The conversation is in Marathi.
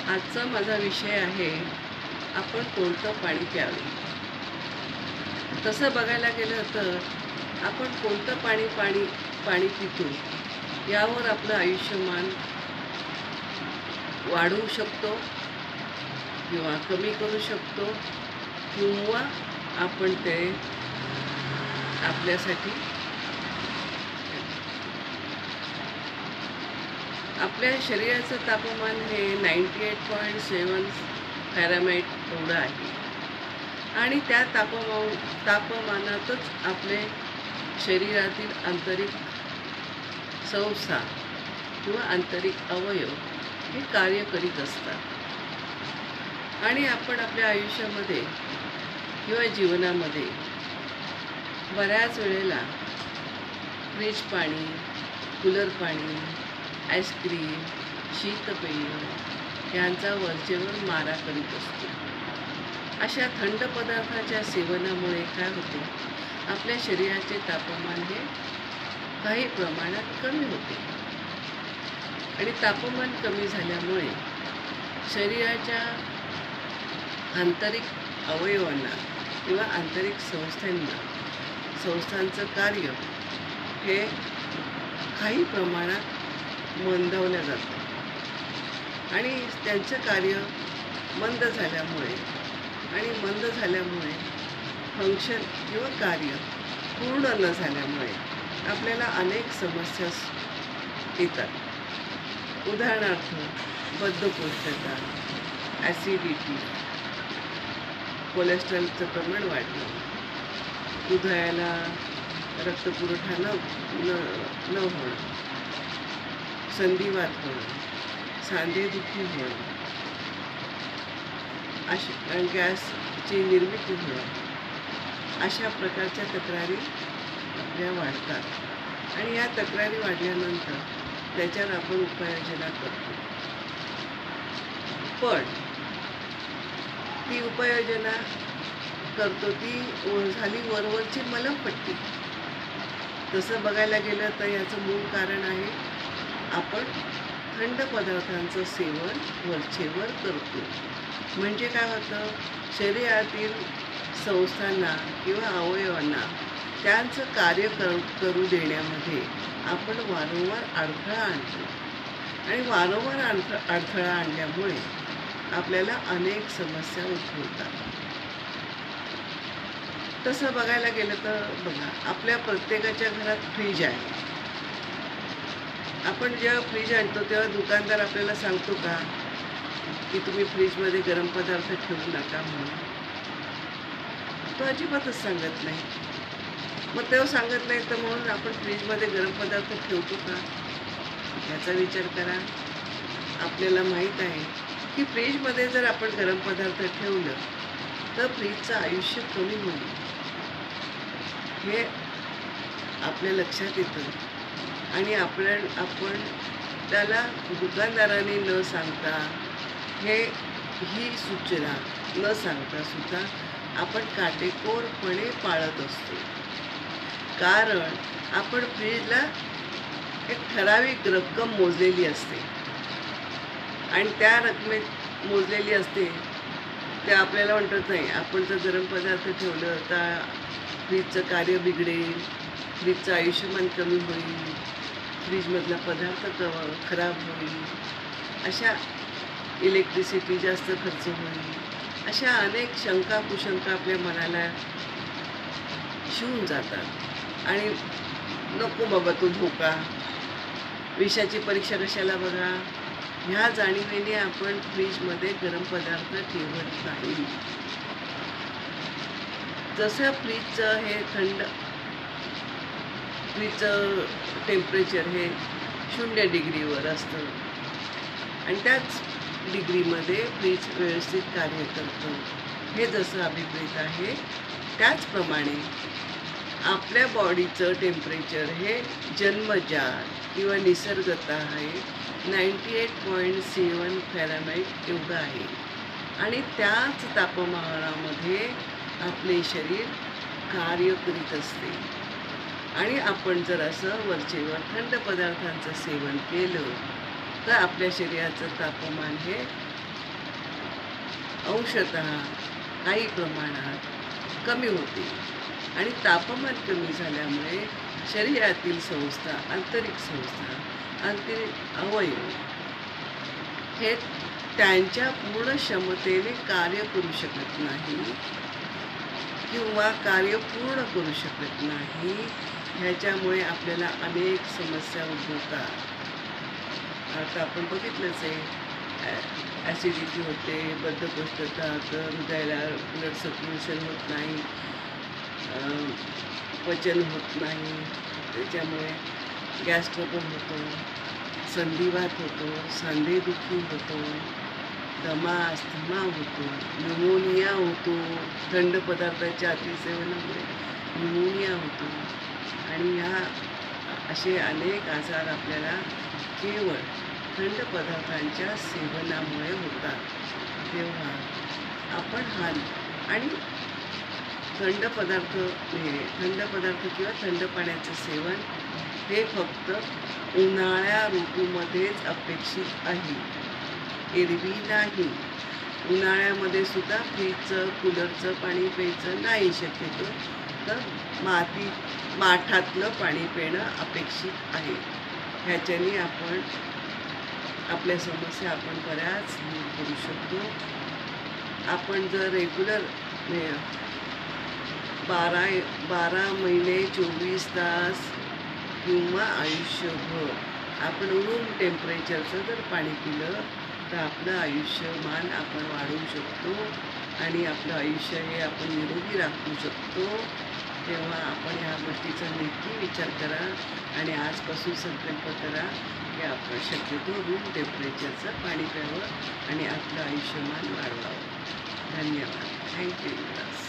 आजचा माझा विषय आहे आपण कोणतं पाणी प्यावे. तसं बघायला गेलं तर आपण कोणतं पाणी पितो यावर आपलं आयुष्यमान वाढवू शकतो किंवा कमी करू शकतो किंवा आपण ते आपल्यासाठी आपल्या शरीराचं तापमान हे 98.7 फॅरेनहाइट एवढं आहे आणि त्या तापमानातच आपले शरीरातील आंतरिक संस्था किंवा आंतरिक अवयव हे कार्य करीत असतात आणि आपण आपल्या आयुष्यामध्ये किंवा जीवनामध्ये बऱ्याच वेळेला फ्रीज पाणी, कूलर पाणी, आईस्क्रीम, शीतपेय यांचा वरचेवर मारा करीत असतो. अशा थंड पदार्थाच्या सेवनामुळे काय होते, आपल्या शरीराचे तापमान हे काही प्रमाणात कमी होते आणि तापमान कमी झाल्यामुळे शरीराच्या आंतरिक अवयवांना किंवा आंतरिक संस्थांचं कार्य हे काही प्रमाणात मंदावलं जातं आणि त्यांचं कार्य मंद झाल्यामुळे फंक्शन किंवा कार्य पूर्ण न झाल्यामुळे आपल्याला अनेक समस्या येतात. उदाहरणार्थ बद्धकोष्ठता, ॲसिडिटी, कोलेस्ट्रॉलचं प्रमाण वाढणं, हृदयाला रक्तपुरवठा न होणं, संधिवात होणं, सांधेदुखी होणं, गॅसची निर्मिती होणं, अशा प्रकारच्या तक्रारी आपल्या वाढतात आणि या तक्रारी वाढल्यानंतर त्याच्यावर आपण उपाययोजना करतो. पण ती उपाययोजना करतो ती झाली वरवरची मलमपट्टी. तसं बघायला गेलं तर याचं मूळ कारण आहे आपण थंड पदार्थांचं सेवन वरचेवर करतो. म्हणजे काय होतं, शरीरातील संस्थांना किंवा अवयवांना त्यांचं कार्य करू देण्यामध्ये आपण वारंवार अडथळा आणतो आणि वारंवार अडथळा आणल्यामुळे आपल्याला अनेक समस्या उद्भवतात. तसं बघायला गेलं तर बघा, आपल्या प्रत्येकाच्या घरात फ्रीज आहे. आपण जेव्हा फ्रीज आणतो तेव्हा दुकानदार आपल्याला सांगतो का की तुम्ही फ्रीजमध्ये गरम पदार्थ ठेवू नका म्हणून? तो अजिबातच सांगत नाही. मग तेव्हा सांगत नाही तर म्हणून आपण फ्रीजमध्ये गरम पदार्थ ठेवतो का याचा विचार करा. आपल्याला माहीत आहे की फ्रीजमध्ये जर आपण गरम पदार्थ ठेवलं तर फ्रीजचं आयुष्य कमी होईल, हे आपल्या लक्षात येतं आणि आपण त्याला दुकानदाराने न सांगता ही सूचना न सांगता सुद्धा आपण काटेकोरपणे पाळत असतो. कारण आपण फ्रीजला एक ठराविक रक्कम मोजलेली असते आणि त्या रकमेत मोजलेली असते ते आपल्याला म्हणतात नाही, आपण जर गरम पदार्थ ठेवलं तर फ्रीजचं कार्य बिघडेल, फ्रीजचं आयुष्यमान कमी होईल, फ्रीजमधला पदार्थ खराब होईल, अशा इलेक्ट्रिसिटी जास्त खर्च होईल, अशा अनेक शंका कुशंका आपल्या मनाला शिवून जातात आणि नको बाबा तो धोका, विषाची परीक्षा कशाला बघा, ह्या जाणीवेने आपण फ्रीजमध्ये गरम पदार्थ ठेवत नाही. जसं फ्रीजचं टेम्परेचर हे 0 डिग्रीवर असतं आणि त्याच डिग्रीमध्ये फ्रीज व्यवस्थित कार्य करतं, हे जसं अभिप्रेत आहे त्याचप्रमाणे आपल्या बॉडीचं टेम्परेचर हे जन्मजात किंवा निसर्गतः आहे 98.7 फॅरेनहाइट एवढं आहे आणि त्याच तापमानामध्ये आपले शरीर कार्य करीत असते आणि आपण जर असं वरचेवर थंड पदार्थांचं सेवन केलं तर आपल्या शरीराचं तापमान हे अंशतः काही प्रमाणात कमी होते आणि तापमान कमी झाल्यामुळे शरीरातील संस्था, आंतरिक संस्था, आंतरिक अवयव हे त्यांच्या पूर्ण क्षमतेने कार्य करू शकत नाही किंवा कार्य पूर्ण करू शकत नाही. ह्याच्यामुळे आपल्याला अनेक समस्या उद्भवतात. आता आपण बघितलंच आहे, ॲसिडिटी होते, बद्धकोष्ठता, हृदयाला ब्लड सर्क्युलेशन होत नाही, पचन होत नाही, त्याच्यामुळे गॅस ट्रबल होतो, संधिवात होतो, सांधेदुखी होतो, दमा अस्थमा होतो, न्यूमोनिया होतो, थंड पदार्थाच्या अतिसेवनामुळे न्यूमोनिया होतो. आणि ह्या असे अनेक आजार आपल्याला केवळ थंड पदार्थांच्या सेवनामुळे होतात. तेव्हा आपण आणि थंड पदार्थ किंवा थंड पाण्याचं सेवन हे फक्त उन्हाळ्या ऋतूमध्येच अपेक्षित आहे, एरवी नाही. उन्हाळ्यामध्ये सुद्धा फ्रीजचं, कूलरचं पाणी प्यायचं नाही शक्यतो, तर माठातलं पाणी पिणं अपेक्षित आहे. ह्याच्याने आपण आपल्या समस्या बऱ्याच दूर करू शकतो. आपण जर रेग्युलर 12 महिने 24 तास किंवा आयुष्यभर आपण रूम टेम्परेचरचं जर पाणी पिलं तर आपलं आयुष्यमान आपण वाढवू शकतो आणि आपलं आयुष्य हे आपण निरोगी राखू शकतो. तेव्हा आपण ह्या गोष्टीचा नक्की विचार करा आणि आजपासून संकल्प करा की आपण शक्यतो रूम टेम्परेचरचं पाणी प्यावं आणि आपलं आयुष्यमान वाढवावं. धन्यवाद. थँक्यू.